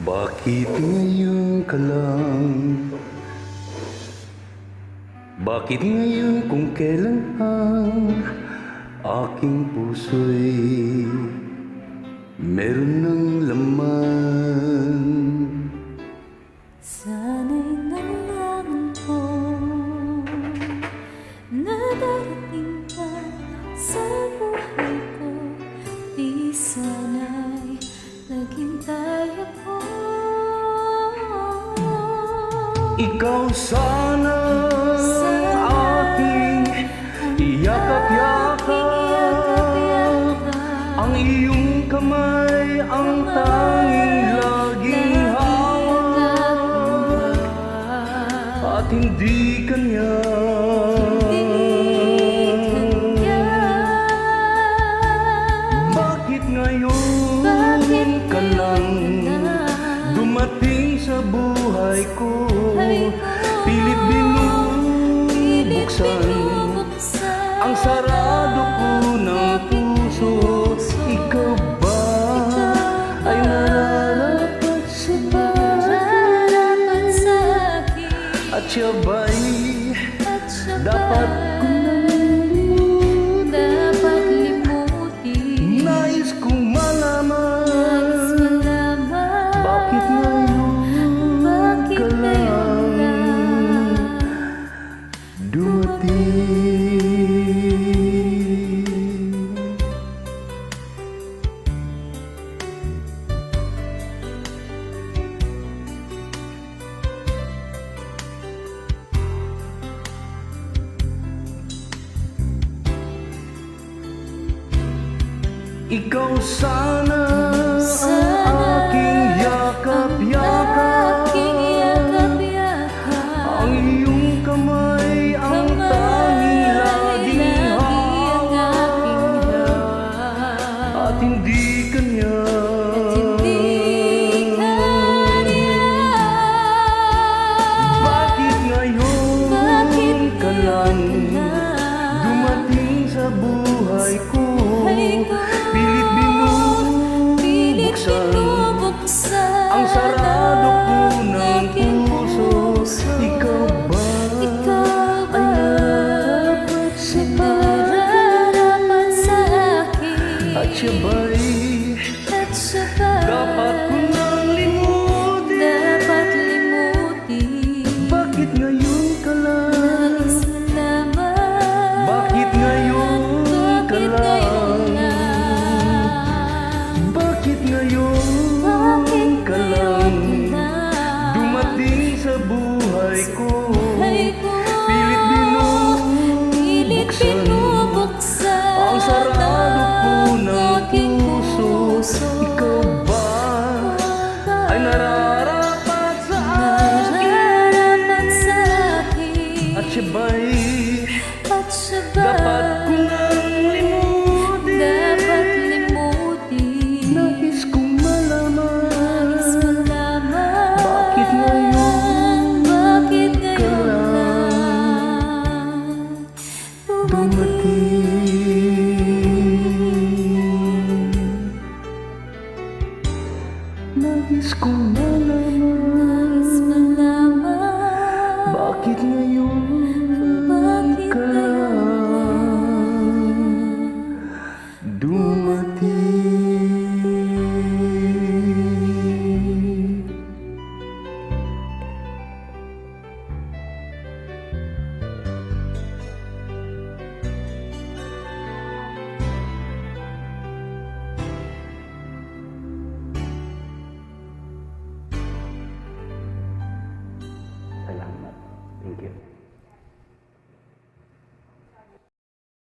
Bakit ngayon ka lang? Bakit ngayon kung kailan ang aking puso'y meron ng laman? Sana'y nalaman ko na darating ka sa buhay ko. Di sana'y naghintay ako. Ikaw sana aking iyakap-yakap, ang iyong kamay ang tanging laging hawak, at hindi kanya. Bakit ngayon ka lang dumating sa buhay ko? Pilit binubuksan ang sarado ko ng puso. Ikaw ba ay nararapat sa akin? At siya ba'y dapat ko limutin? Nais kong malaman, bakit ngayon ka lang dumating? Ikaw sana ang aking yakap-yakap, ang iyong kamay ang tanging laging hawak, at hindi kanya. Bakit ngayon ka lang dumating sa buhay ko? Pilit binubuksan ang sarado ko ng puso. Ikaw ba ay nararapat sa akin? At siya ba'y dapat ko nang limutin? Bakit ngayon ka lang? Bakit ngayon ka lang? Bakit ngayon ka lang dumating sa buhay ko? Pilit binubuksan ang sarado ko ng puso. Ikaw ba ay nararapat sa akin? At siya ba'y dapat ko nang limutin? Nais kong malaman, bakit ngayon ka lang dumating? Nais kong malaman, bakit ngayon